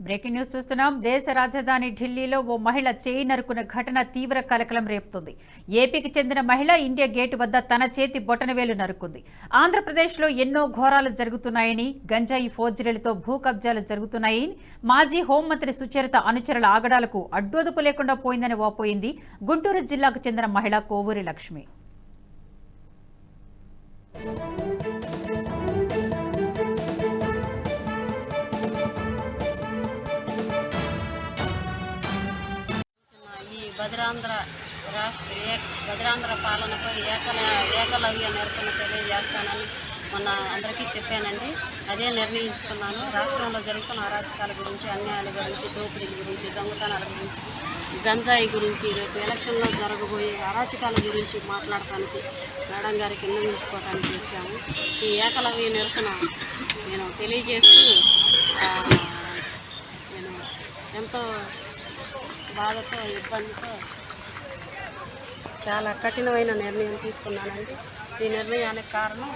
Breaking news చూస్తున్నాం. దేశ రాజధాని ఢిల్లీలో ఓ మహిళ చేయి నరుకున్న ఘటన తీవ్ర కలకలం రేపుతుంది. ఏపీకి చెందిన మహిళ ఇండియా గేట్ వద్ద తన చేతి బొటనవేలు నరుకుంది. ఆంధ్రప్రదేశ్లో ఎన్నో ఘోరాలు జరుగుతున్నాయని, గంజాయి ఫోర్జరీలతో భూ కబ్జాలు జరుగుతున్నాయని, మాజీ హోంమంత్రి సుచరిత అనుచరుల ఆగడాలకు అడ్డొదుపు లేకుండా పోయిందని వాపోయింది గుంటూరు జిల్లాకు చెందిన మహిళ కోవూరి లక్ష్మి. భద్రాంధ్ర పాలనపై ఏకలవ్య నిరసన తెలియజేస్తానని మొన్న అందరికీ చెప్పానండి. అదే నిర్ణయించుకున్నాను. రాష్ట్రంలో జరుగుతున్న అరాచకాల గురించి, అన్యాయాల గురించి, దోపిడీల గురించి, దొంగతనాల గురించి, గంజాయి గురించి, రేపు ఎలక్షన్లో జరగబోయే అరాచకాల గురించి మాట్లాడటానికి మేడం గారికి విన్నవించుకోవడానికి వచ్చాము. ఈ ఏకలవ్య నిరసన నేను తెలియజేస్తూ నేను ఎంతో బాధతో, ఇబ్బందితో చాలా కఠినమైన నిర్ణయం తీసుకున్నానండి. ఈ నిర్ణయానికి కారణం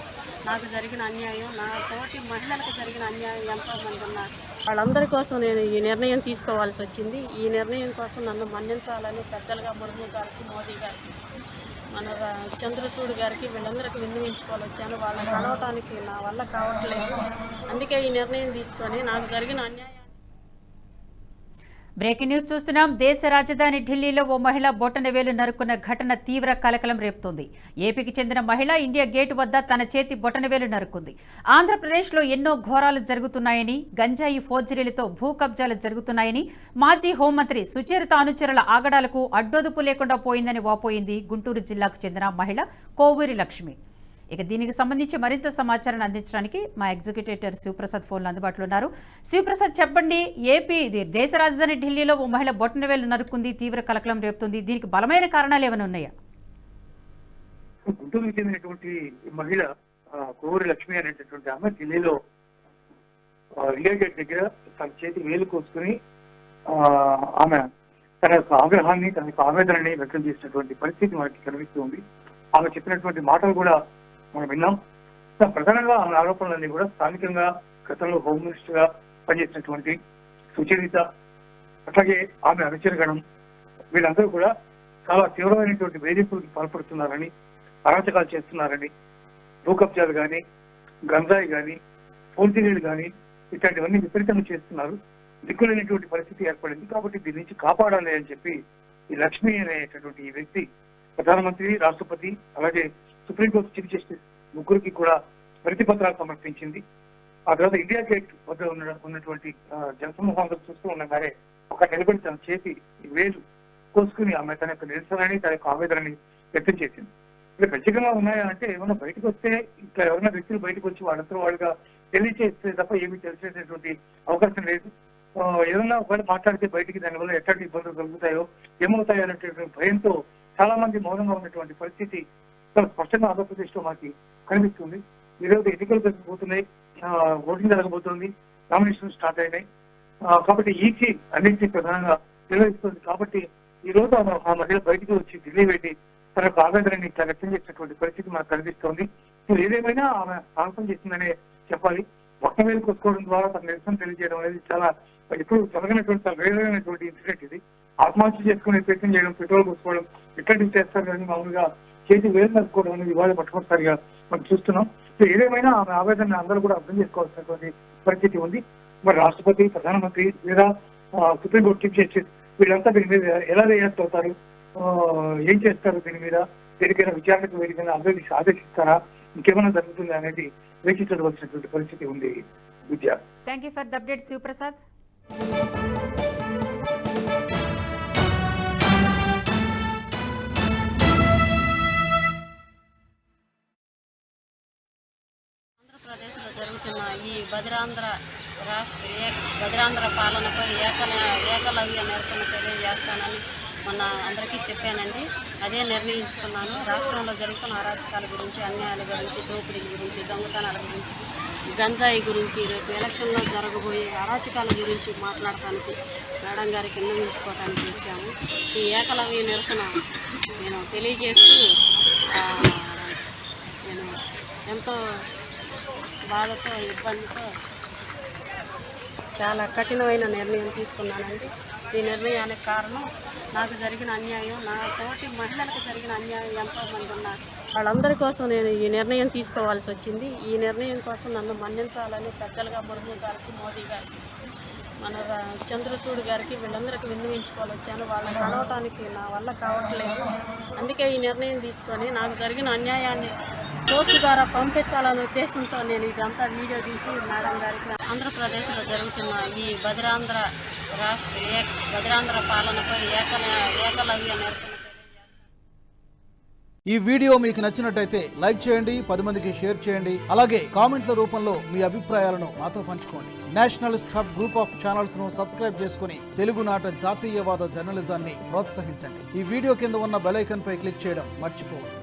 నాకు జరిగిన అన్యాయం, నా తోటి మహిళలకు జరిగిన అన్యాయం ఎంతోమంది ఉన్నారు. వాళ్ళందరి కోసం నేను ఈ నిర్ణయం తీసుకోవాల్సి వచ్చింది. ఈ నిర్ణయం కోసం నన్ను మన్నించాలని పెద్దలుగా ముర్ము గారికి, మోదీ గారికి, మన చంద్రచూడ్ గారికి, వీళ్ళందరికీ విన్నవించుకోవాలి వచ్చాను. వాళ్ళని కలవటానికి నా వల్ల కావట్లేదు. అందుకే ఈ నిర్ణయం తీసుకొని నాకు జరిగిన అన్యాయం. బ్రేకింగ్ న్యూస్ చూస్తున్నాం. దేశ రాజధాని ఢిల్లీలో ఓ మహిళ బొటనవేలు నరుకున్న ఘటన తీవ్ర కలకలం రేపుతోంది. ఏపీకి చెందిన మహిళ ఇండియా గేట్ వద్ద తన చేతి బొటనవేలు నరుకుంది. ఆంధ్రప్రదేశ్లో ఎన్నో ఘోరాలు జరుగుతున్నాయని, గంజాయి ఫోర్జరీలతో భూ కబ్జాలు జరుగుతున్నాయని, మాజీ హోంమంత్రి సుచరిత అనుచరుల ఆగడాలకు అడ్డొదుపు లేకుండా పోయిందని వాపోయింది గుంటూరు జిల్లాకు చెందిన మహిళ కోవూరి లక్ష్మి. ఇక దీనికి సంబంధించి మరింత సమాచారాన్ని అందించడానికి మా ఎగ్జిక్యూటివ్ ఎడిటర్ శివప్రసాద్ ఫోన్లో అందుబాటులో ఉన్నారు. శివప్రసాద్, చెప్పండి. ఏపీ దేశ రాజధాని ఢిల్లీలో ఓ మహిళ బొటనవేలు నరుకుంది, తీవ్ర కలకలం రేపుతుంది. దీనికి బలమైన కారణాలు ఏమైనా ఉన్నాయా? గుంటూరుకు చెందినటువంటి మహిళ కోవూరి లక్ష్మి అనేటటువంటి ఆమె ఢిల్లీలో ఇండియా గేట్ దగ్గర తన చేతి వేలు కోసుకుని ఆమె తన యొక్క ఆగ్రహాన్ని, తన యొక్క ఆవేదనని వ్యక్తం చేసినటువంటి పరిస్థితి మనకి కనిపిస్తుంది. ఆమె చెప్పినటువంటి మాటలు కూడా మనం విన్నాం. ప్రధానంగా ఆమె ఆరోపణలన్నీ కూడా స్థానికంగా గతంలో హోమ్ మినిస్టర్ గా పనిచేసినటువంటి సుచరిత, అట్లాగే ఆమె అనుచరగణం, వీళ్ళందరూ కూడా చాలా తీవ్రమైనటువంటి వేధింపులకు పాల్పడుతున్నారని, అరాచకాలు చేస్తున్నారని, భూ కబ్జాలు కానీ, గంజాయి కానీ, ఫోర్జరీలు కానీ ఇట్లాంటివన్నీ విపరీతంగా చేస్తున్నారు. దిక్కులేనటువంటి పరిస్థితి ఏర్పడింది. కాబట్టి దీని నుంచి కాపాడాలి అని చెప్పి ఈ లక్ష్మి అనేటటువంటి ఈ వ్యక్తి ప్రధానమంత్రి, రాష్ట్రపతి, అలాగే సుప్రీంకోర్టు చీఫ్ జస్టిస్ ముగ్గురికి కూడా వినతి పత్రాలు సమర్పించింది. ఆ తర్వాత ఇండియా గేట్ వద్ద ఉన్నటువంటి జనసమూహాలు చూస్తూ ఉండగానే ఒక నిలబడి తన చేతి వేలు కోసుకుని ఆమె తన యొక్క నిరసనని, తన యొక్క ఆవేదనని వ్యక్తం చేసింది. ఇక్కడ ప్రత్యేకంగా ఉన్నాయా అంటే, ఏమన్నా బయటకు వస్తే ఇట్లా ఎవరైనా వ్యక్తులు బయటకు వచ్చి వాళ్ళందరూ వాళ్ళుగా తెలియచేస్తే తప్ప ఏమీ తెలిసేటటువంటి అవకాశం లేదు. ఏదన్నా ఒకవేళ మాట్లాడితే బయటికి దానివల్ల ఎట్లాంటి ఇబ్బందులు కలుగుతాయో, ఏమవుతాయో అనేటువంటి భయంతో చాలా మంది మౌనంగా ఉన్నటువంటి పరిస్థితి చాలా స్పష్టంగా ఆంధ్రప్రదేశ్ లో మనకి కనిపిస్తుంది. ఈరోజు ఎన్నికలు జరగబోతున్నాయి, ఓటింగ్ జరగబోతుంది, నామినేషన్ స్టార్ట్ అయినాయి. కాబట్టి ఈసీ అన్నింటినీ ప్రధానంగా నిర్వహిస్తుంది. కాబట్టి ఈ రోజు ఆ మహిళ బయటికి వచ్చి ఢిల్లీ వెళ్ళి తన యొక్క ఆవేదనని ఇట్లా వ్యక్తం చేసినటువంటి పరిస్థితి మనకు కనిపిస్తోంది. ఏదేమైనా ఆమె సాహసం చేసిందనే చెప్పాలి. బొట్టవేలు కొట్టుకోవడం ద్వారా తన నిరసన తెలియజేయడం అనేది చాలా ఇప్పుడు జరగనటువంటి చాలా వేరైనటువంటి ఇన్సిడెంట్ ఇది. ఆత్మహత్య చేసుకునే ప్రయత్నం చేయడం, పెట్రోల్ పోసుకోవడం ఇట్లాంటివి చేస్తారు కానీ మామూలుగా చేతి వేలు నరుకోవడం అనేది ఇవాళ మొట్టమొదటిసారిగా మనం చూస్తున్నాం. ఏదేమైనా ఆమె ఆవేదన అందరూ కూడా అర్థం చేసుకోవాల్సినటువంటి పరిస్థితి ఉంది. మరి రాష్ట్రపతి, ప్రధానమంత్రి లేదా సుప్రీంకోర్టు చీఫ్ జస్టిస్ వీళ్ళంతా దీని మీద ఎలా రియాక్ట్ అవుతారు, ఏం చేస్తారు, దీని మీద దేనికైనా విచారణకు వేదికైనా ఆదేశిస్తారా, ఇంకేమైనా జరుగుతుందా అనేది వేచి చూడవలసినటువంటి పరిస్థితి ఉంది. Vidya. Thank you for the update Shivaprasad. ఆంధ్రప్రదేశ్లో జరుగుతున్న ఈ భద్రాంధ్ర పాలనపై ఏకలవ్య నిరసన తెలియజేస్తానని మొన్న అందరికీ చెప్పానండి. అదే నిర్ణయించుకున్నాను. రాష్ట్రంలో జరుగుతున్న అరాచకాల గురించి, అన్యాయాల గురించి, దోపిడీల గురించి, దొంగతనాల గురించి, గంజాయి గురించి, రేపు ఎలక్షన్లో జరగబోయే అరాచకాల గురించి మాట్లాడటానికి మేడం గారికి విన్నవించుకోవడానికి వచ్చాము. ఈ ఏకలవ్య నిరసన నేను తెలియజేస్తూ నేను ఎంతో బాధతో, ఇబ్బందితో చాలా కఠినమైన నిర్ణయం తీసుకున్నానండి. ఈ నిర్ణయానికి కారణం నాకు జరిగిన అన్యాయం, నా తోటి మహిళలకు జరిగిన అన్యాయం ఎంతోమంది ఉన్నారు. వాళ్ళందరి కోసం నేను ఈ నిర్ణయం తీసుకోవాల్సి వచ్చింది. ఈ నిర్ణయం కోసం నన్ను మన్నించాలని పెద్దలుగా ముర్ము గారికి, మోదీ గారికి, మన చంద్రచూడ్ గారికి వీళ్ళందరికీ విన్నవించుకోవాలి వచ్చాను. వాళ్ళని కలవటానికి నా వల్ల కావట్లేదు. అందుకే ఈ నిర్ణయం తీసుకొని నాకు జరిగిన అన్యాయాన్ని పోస్ట్ ద్వారా పంపించాలనే ఉద్దేశంతో నేను ఇదంతా వీడియో తీసి మేడం గారికి ఆంధ్రప్రదేశ్లో జరుగుతున్న ఈ బదిరాంధ్ర పాలనపై ఏకలవ్య నిరసన. ఈ వీడియో మీకు నచ్చినట్టయితే లైక్ చేయండి, 10 మందికి షేర్ చేయండి. అలాగే కామెంట్ల రూపంలో మీ అభిప్రాయాలను మాతో పంచుకోండి. Nationalist hub group of channels ను సబ్స్క్రైబ్ చేసుకుని తెలుగునాట జాతీయవాద జర్నలిజాన్ని ప్రోత్సహించండి. ఈ వీడియో కింద ఉన్న బెల్ ఐకాన్ పై క్లిక్ చేయడం మర్చిపోవద్దు.